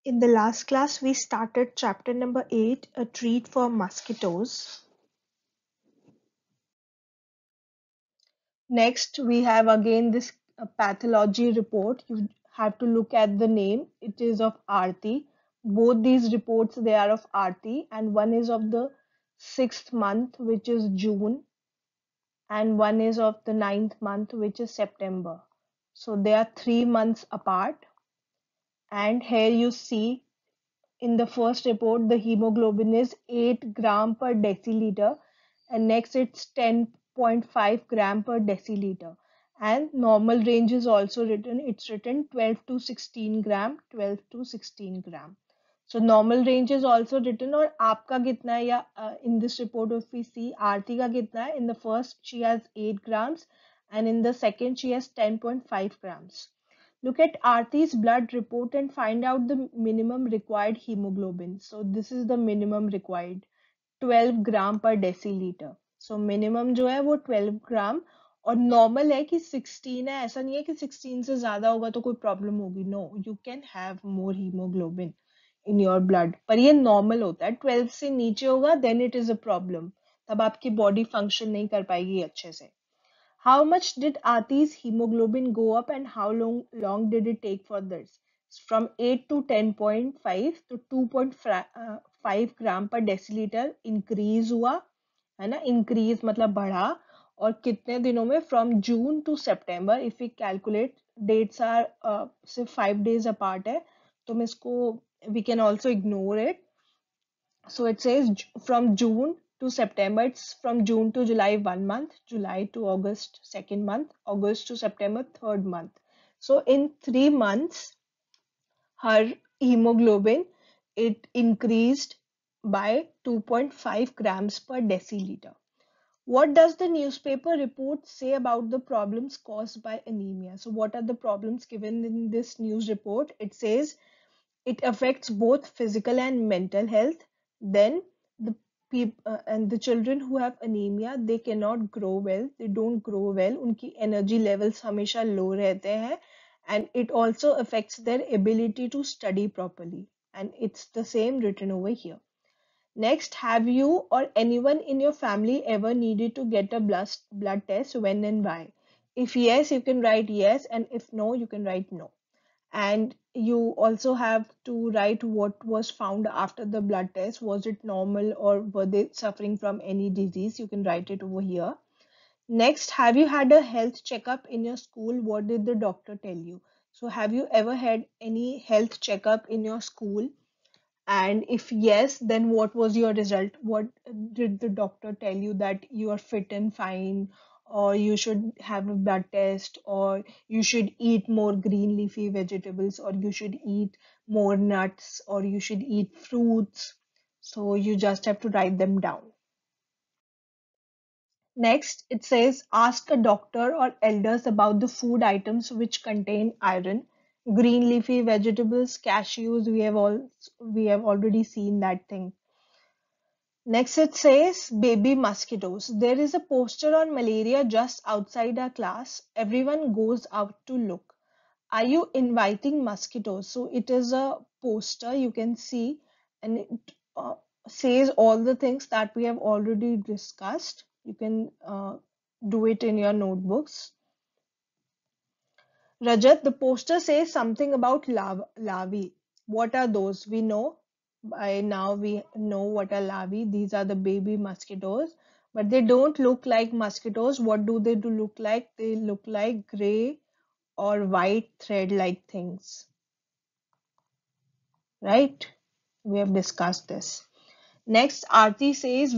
In the last class, we started chapter number 8, A Treat for Mosquitoes. Next, we have again this pathology report. You have to look at the name. It is of Aarti. Both these reports, they are of Aarti, and one is of the 6th month, which is June, and one is of the 9th month, which is September. So they are 3 months apart. And here you see in the first report, the hemoglobin is 8 gram per deciliter, and next it's 10.5 gram per deciliter. And normal range is also written. It's written 12 to 16 gram, 12 to 16 gram. So normal range is also written. और आपका कितना है या in this report if we see आरती का कितना है? In the first she has 8 grams and in the second she has 10.5 grams. Look at Aarti's blood report and find out the minimum required hemoglobin. So this is the minimum required 12 gram per deciliter. So minimum जो है वो 12 ग्राम और normal है कि 16 है. ऐसा नहीं है कि 16 से ज्यादा होगा तो कोई प्रॉब्लम होगी. No, you can have more haemoglobin in your blood, पर ये नॉर्मल होता है. 12 से नीचे होगा then it is a problem. तब आपकी बॉडी फंक्शन नहीं कर पाएगी अच्छे से. How much did Aati's hemoglobin go up and how long did it take for this? From 8 to 10.5 to 2.5 gram per deciliter increase हुआ है ना. Increase मतलब बढ़ा. और कितने दिनों में? From June to September. If we calculate, dates are सिर्फ 5 days apart है, तो मैं इसको we can also ignore it. So it says from June to September. It's from June to July 1 month, July to August 2nd month, August to September 3rd month. So in 3 months, her hemoglobin, it increased by 2.5 grams per deciliter. What does the newspaper report say about the problems caused by anemia? So what are the problems given in this news report? It says it affects both physical and mental health. Then the people and the children who have anemia, they cannot grow well. They don't grow well. उनकी energy levels हमेशा low रहते हैं, and it also affects their ability to study properly. And it's the same written over here. Next, have you or anyone in your family ever needed to get a blood test? When and why? If yes, you can write yes, and if no, you can write no. And you also have to write what was found after the blood test. Was it normal or were they suffering from any disease? You can write it over here. Next, have you had a health checkup in your school? What did the doctor tell you? So have you ever had any health checkup in your school? And if yes, then what was your result? What did the doctor tell you, that you are fit and fine, or you should have a blood test, or you should eat more green leafy vegetables, or you should eat more nuts, or you should eat fruits? So you just have to write them down. Next, it says ask a doctor or elders about the food items which contain iron. Green leafy vegetables, cashews, we have already seen that thing. Next, it says baby mosquitoes. There is a poster on malaria just outside our class. Everyone goes out to look. Are you inviting mosquitoes? So it is a poster you can see, and it says all the things that we have already discussed. You can do it in your notebooks. Rajat, the poster says something about larvae. What are those? We know by now, we know what are larvae. These are the baby mosquitoes, but they don't look like mosquitoes. What do they do look like? They look like gray or white thread-like things, right? We have discussed this. Next, Aarti says,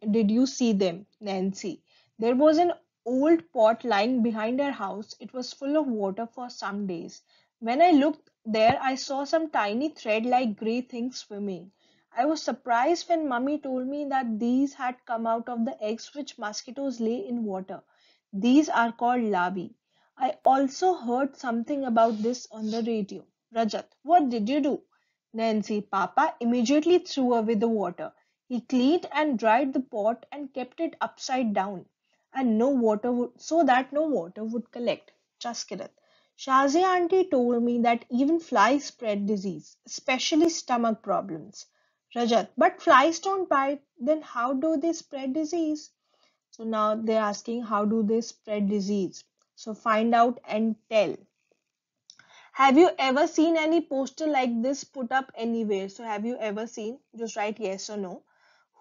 did you see them, Nancy? There was an old pot lying behind our house. It was full of water for some days. When I looked there, I saw some tiny thread-like grey things swimming. I was surprised when Mummy told me that these had come out of the eggs which mosquitoes lay in water. These are called larvae. I also heard something about this on the radio. Rajat, what did you do? Nancy, Papa immediately threw away the water. He cleaned and dried the pot and kept it upside down, and no water would, so that no water would collect. Just kidding. Shazia auntie told me that even flies spread disease, especially stomach problems. Rajat, but flies don't bite, then how do they spread disease? So now they're asking how do they spread disease? So find out and tell. Have you ever seen any poster like this put up anywhere? So have you ever seen? Just write yes or no.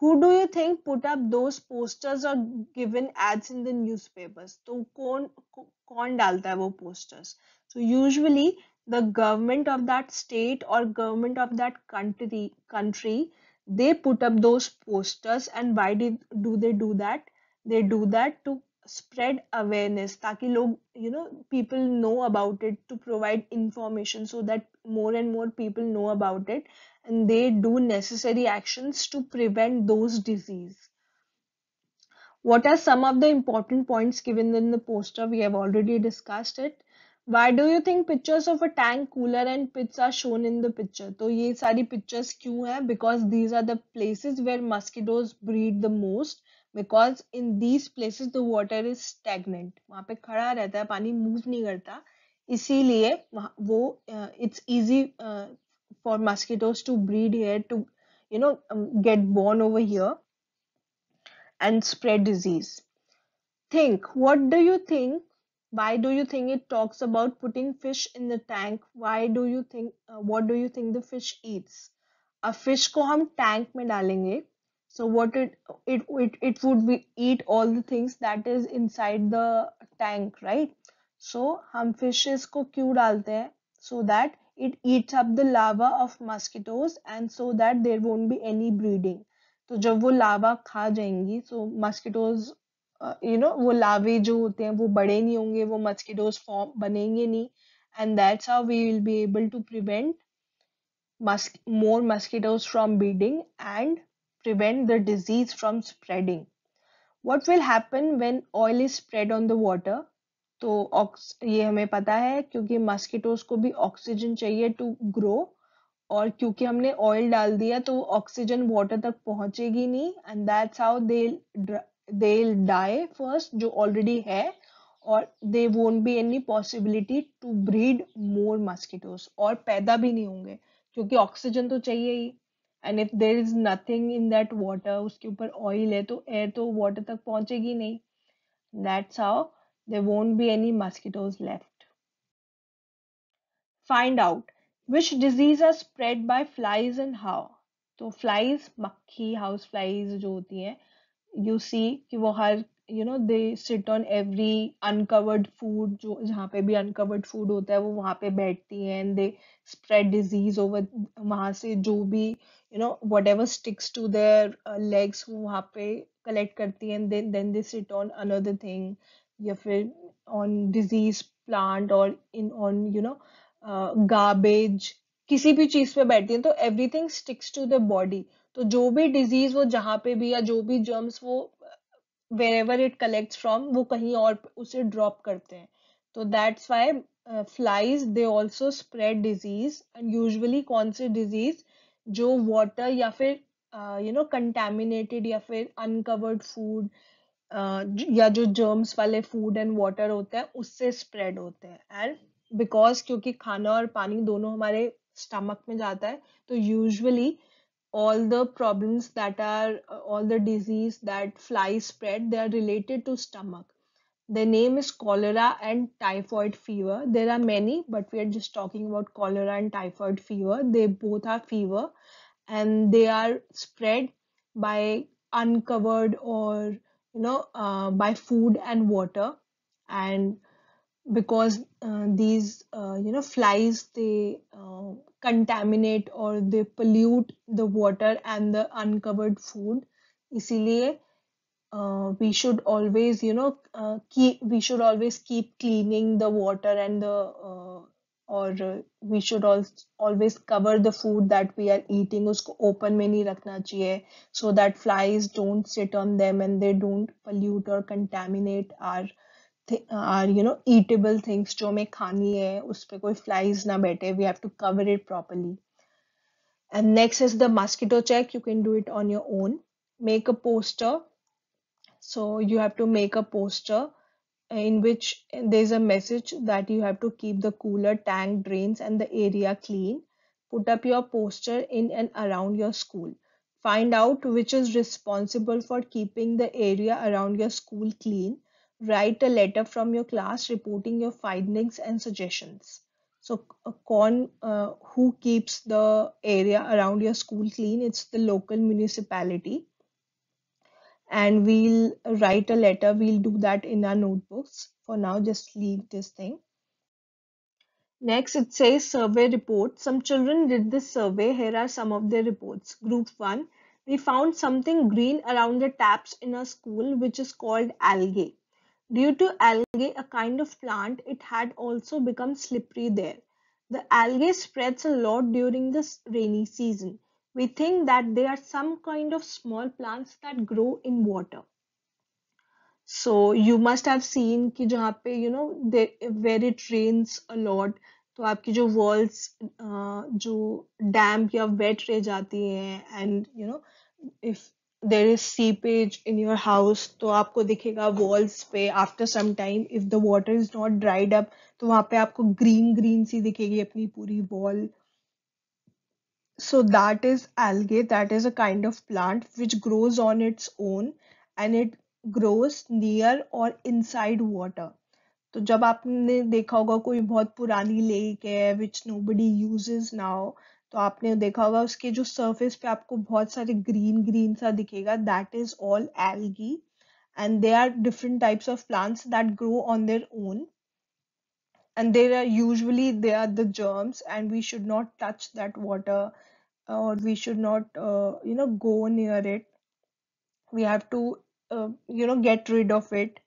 Who do you think put up those posters or given ads in the newspapers? तो कौन डालता है वो posters? So usually the government of that state or government of that country they put up those posters, and why do they do that? They do that to spread awareness ताकि लोग people know about it, to provide information so that more and more people know about it and they do necessary actions to prevent those disease. What are some of the important points given in the poster? We have already discussed it. Why do you think pictures of a tank, cooler and pits are shown in the picture? तो ये सारी pictures क्यों है? Because these are the places where mosquitoes breed the most. Because in these places the water is stagnant. वहाँ पे खड़ा रहता है, पानी move नहीं करता. इसीलिए it's easy for mosquitoes to breed here, to get born over here and spread disease. Think, what do you think? Why do you think it talks about putting fish in the tank? Why do you think, what do you think the fish eats? A fish को हम tank में डालेंगे. So what it would be eat all the things that is inside the tank, right? So हम fishes को क्यों डालते हैं? So that it eats up the larva of mosquitoes and so that there won't be any breeding. तो जब वो लावा खा जाएंगी, so mosquitoes वो लावे जो होते हैं वो बड़े नहीं होंगे, वो मस्किटोज फॉर्म बनेंगे नहीं, and that's how we will be able to prevent more mosquitoes from breeding and prevent the disease from spreading. What will happen when oil is spread on the water? तो ये हमें पता है क्योंकि mosquitoes को भी ऑक्सीजन चाहिए to grow, और क्योंकि हमने ऑयल डाल दिया तो ऑक्सीजन वाटर तक पहुंचेगी नहीं, and that's how they die first जो ऑलरेडी है, और they won't be any possibility to breed more mosquitoes, और पैदा भी नहीं होंगे क्योंकि ऑक्सीजन तो चाहिए ही, and if there is nothing in that water, उसके ऊपर ऑयल है तो एयर तो वाटर तक पहुंचेगी नहीं. That's how there won't be any mosquitoes left. Find out which disease are spread by flies and how. तो flies, मक्खी, house flies जो होती हैं, you see कि वो हर they sit on every uncovered food, जो जहाँ पे भी uncovered food होता है वो वहाँ पे बैठती हैं, and they spread disease over, वहाँ से जो भी whatever sticks to their legs वो वहाँ पे collect करती हैं, and then they sit on another thing, या फिर on disease plant or in on garbage, किसी भी चीज पे बैठती है तो everything sticks to the body. तो जो भी डिजीज वो जहाँ पे भी, या जो भी जर्म्स वो wherever it collects from वो कहीं और उसे ड्रॉप करते हैं. तो that's why flies they also spread disease, and usually कौन से डिजीज जो वाटर या फिर कंटेमिनेटेड या फिर अनकवर्ड फूड या जो जर्म्स वाले फूड एंड वाटर होते हैं उससे स्प्रेड होते हैं. एंड बिकॉज क्योंकि खाना और पानी दोनों हमारे स्टमक में जाता है, तो usually all the problems that are all the disease that flies spread, they are related to stomach. The name is cholera and typhoid fever. There are many, but we are just talking about cholera and typhoid fever. They both are fever, and they are spread by uncovered or by food and water. And because these flies, they contaminate or they pollute the water and the uncovered food, इसीलिए we should always keep cleaning the water and the or we should always cover the food that we are eating, उसको open में नहीं रखना चाहिए, so that flies don't sit on them and they don't pollute or contaminate our eatable things जो हमें खानी है उस पे कोई flies ना बैठे. We have to cover it properly. And next is the mosquito check. You can do it on your own. Make a poster. So you have to make a poster in which there's a message that you have to keep the cooler, tank, drains, and the area clean. Put up your poster in and around your school. Find out which is responsible for keeping the area around your school clean. Write a letter from your class reporting your findings and suggestions. So, who keeps the area around your school clean? It's the local municipality, and we'll write a letter. We'll do that in our notebooks. For now, just leave this thing. Next, it says survey report. Some children did this survey. Here are some of their reports. Group 1, we found something green around the taps in our school, which is called algae. Due to algae, a kind of plant, it had also become slippery there. The algae spreads a lot during this rainy season. We think that they are some kind of small plants that grow in water. So you must have seen कि जहाँ पे where it rains a lot, तो आपकी जो walls जो damp या wet रह जाती हैं, and if there is seepage in your house, तो आपको दिखेगा walls पे after some time, if the water is not dried up, तो वहाँ पे आपको green green सी दिखेगी अपनी पूरी wall. So that is algae. That is a kind of plant which grows on its own, and it grows near or inside water. तो जब आपने देखा होगा कोई बहुत पुरानी लेक है which nobody uses now, तो आपने देखा होगा उसके जो surface पे आपको बहुत सारे green green सा दिखेगा. That is all algae, and they are different types of plants that grow on their own, and they are the germs, and we should not touch that water, or we should not go near it. We have to get rid of it.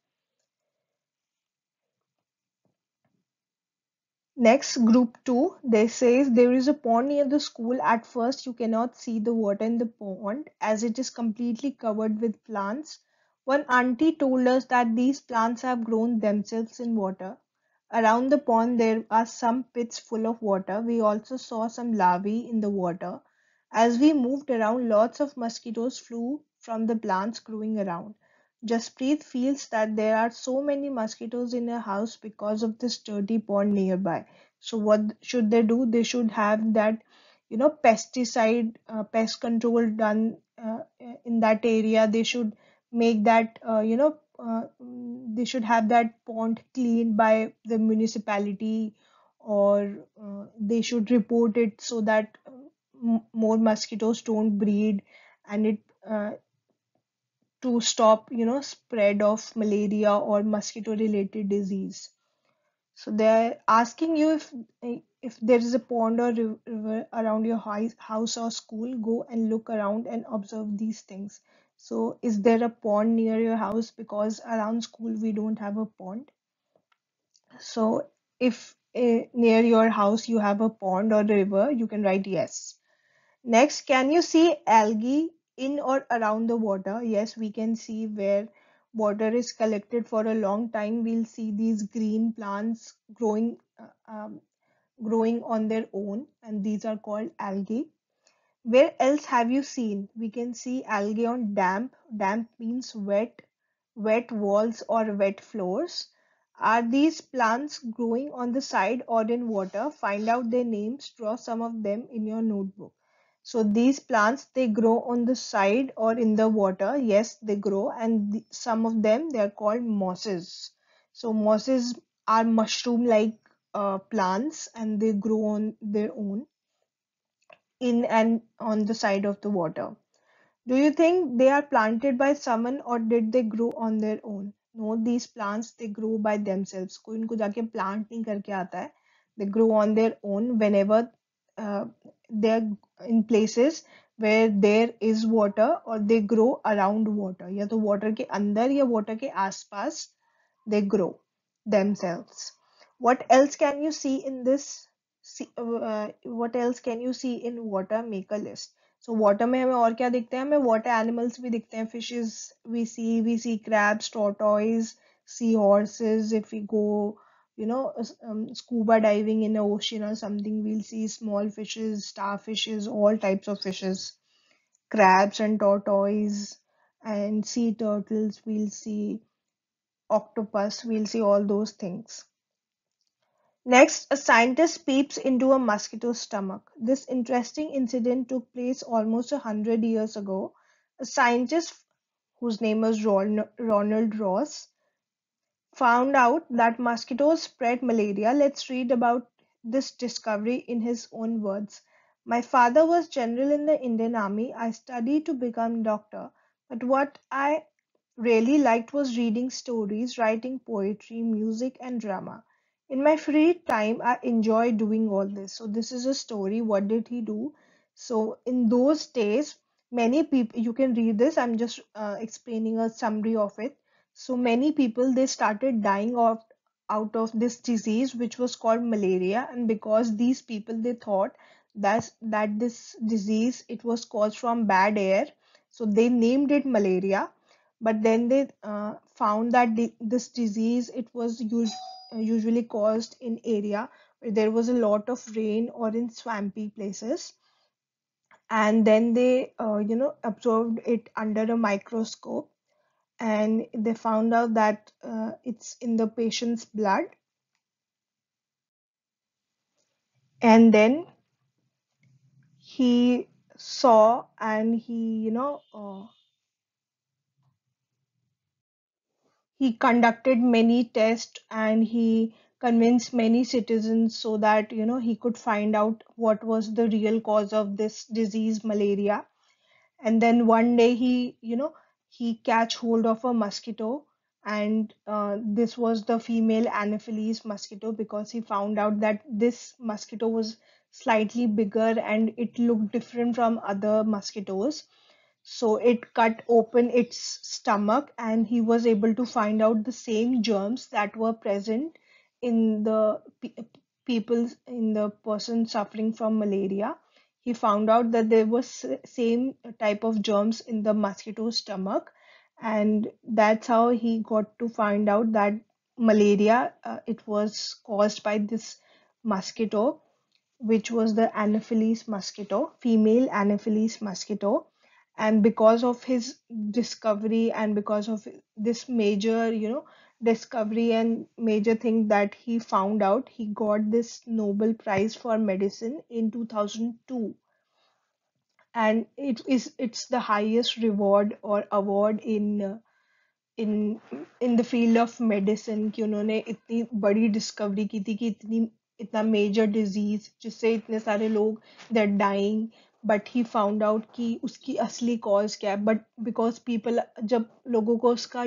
Next, group 2, they says there is a pond near the school. At first you cannot see the water in the pond as it is completely covered with plants. One auntie told us that these plants have grown themselves in water. Around the pond there are some pits full of water. We also saw some larvae in the water. As we moved around, lots of mosquitoes flew from the plants growing around. Jaspreet feels that there are so many mosquitoes in her house because of this dirty pond nearby. So what should they do? They should have that, pesticide, pest control done in that area. They should make that, they should have that pond cleaned by the municipality, or they should report it so that more mosquitoes don't breed, and it to stop spread of malaria or mosquito related disease. So they're asking you if there is a pond or river around your house or school, go and look around and observe these things. So is there a pond near your house? Because around school we don't have a pond. So if near your house you have a pond or river, you can write yes. Next, can you see algae in or around the water? Yes, we can see where water is collected for a long time. We'll see these green plants growing on their own, and these are called algae. Where else have you seen? We can see algae on damp. Damp means wet, wet walls or wet floors. Are these plants growing on the side or in water? Find out their names. Draw some of them in your notebook. So these plants, they grow on the side or in the water. Yes, they grow, and some of them, they are called mosses. So mosses are mushroom-like plants, and they grow on their own in and on the side of the water. Do you think they are planted by someone, or did they grow on their own? No, these plants, they grow by themselves. कोई इनको जाके plant नहीं करके आता है. They grow on their own whenever uh, they're in places where there is water, or they grow around water. या तो water के अंदर या water के आसपास they grow themselves. What else can you see in this? What else can you see in water? Make a list. So water में हमें और क्या दिखते हैं? हमें water animals भी दिखते हैं. Fishes we see crabs, tortoise, seahorses. If we go, scuba diving in the ocean or something, we'll see small fishes, starfishes, all types of fishes, crabs and tortoise, and sea turtles we'll see. octopus, we'll see all those things. Next, a scientist peeps into a mosquito's stomach. This interesting incident took place almost 100 years ago. A scientist whose name was Ronald Ross found out that mosquitoes spread malaria. Let's read about this discovery in his own words. My father was general in the Indian Army. I studied to become doctor, but what I really liked was reading stories, writing poetry, music, and drama. In my free time, I enjoy doing all this. So, this is a story. What did he do? So, in those days, many people, you can read this, I'm just explaining a summary of it. So, many people they started dying of out of this disease, which was called malaria, and because these people they thought that this disease it was caused from bad air, so they named it malaria, but then they found that this disease it was usually caused in area where there was a lot of rain or in swampy places, and then they observed it under a microscope, and they found out that it's in the patient's blood, and then he saw and he conducted many tests and he convinced many citizens so that he could find out what was the real cause of this disease malaria. And then one day he catch hold of a mosquito, and this was the female anopheles mosquito, because he found out that this mosquito was slightly bigger and it looked different from other mosquitoes. So it cut open its stomach and he was able to find out the same germs that were present in the people, in the person suffering from malaria. He found out that there was same type of germs in the mosquito's stomach, and that's how he got to find out that malaria it was caused by this mosquito, which was the Anopheles mosquito, female Anopheles mosquito. And because of his discovery and because of this major, discovery and major thing that he found out, he got this Nobel Prize for Medicine in 2002. And it's the highest reward or award in in the field of medicine, कि उन्होंने इतनी बड़ी discovery की थी कि इतना major disease जिससे इतने सारे लोग they are dying, but he found out कि उसकी असली कॉज क्या है. बट बिकॉज पीपल, जब लोगों को उसका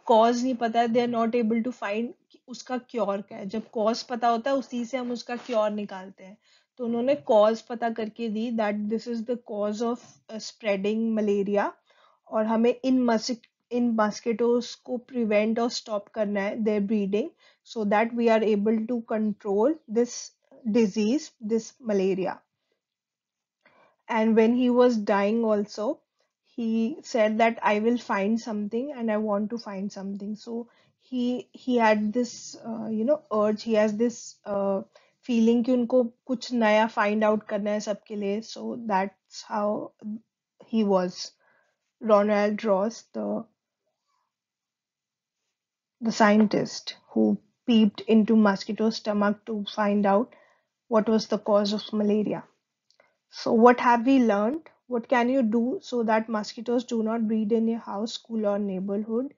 कॉज नहीं पता है, they are not able to find उसका क्योर क्या है. जब कॉज पता होता है उसी से हम उसका क्योर निकालते हैं. तो उन्होंने कॉज पता करके दी that this is the cause of spreading malaria, और हमें इन मस्किटोज को प्रिवेंट और स्टॉप करना है their breeding, so that we are able to control this disease, this malaria. And when he was dying also, he said that I will find something and I want to find something. So he had this urge, he has this feeling कि उनको कुछ नया find out करना है सबके लिए. So that's how he was. Ronald Ross, the scientist who peeped into mosquito's stomach to find out what was the cause of malaria. So, what have we learned? What can you do so that mosquitoes do not breed in your house, school, or neighborhood?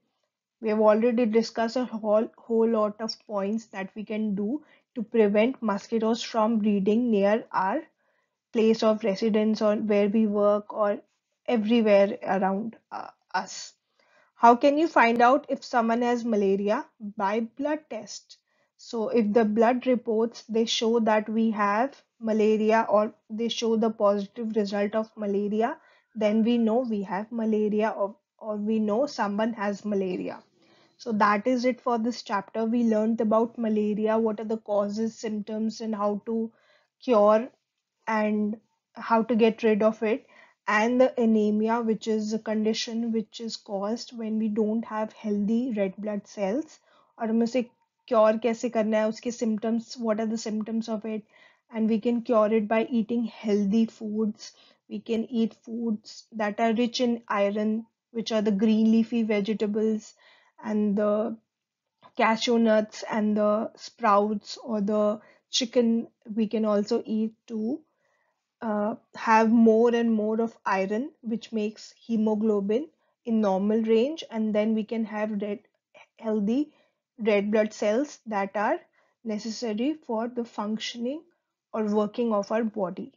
We have already discussed a whole lot of points that we can do to prevent mosquitoes from breeding near our place of residence or where we work or everywhere around us. How can you find out if someone has malaria? By blood test. So if the blood reports they show that we have malaria or they show the positive result of malaria, then we know we have malaria, or we know someone has malaria. So that is it for this chapter. We learned about malaria, what are the causes, symptoms, and how to cure and how to get rid of it, and the anemia, which is a condition which is caused when we don't have healthy red blood cells, और हमें उसे cure कैसे करना है, उसके symptoms, what are the symptoms of it, and we can cure it by eating healthy foods. We can eat foods that are rich in iron, which are the green leafy vegetables, and the cashew nuts and the sprouts or the chicken we can also eat to have more and more of iron, which makes hemoglobin in normal range, and then we can have healthy red blood cells that are necessary for the functioning or working of our body.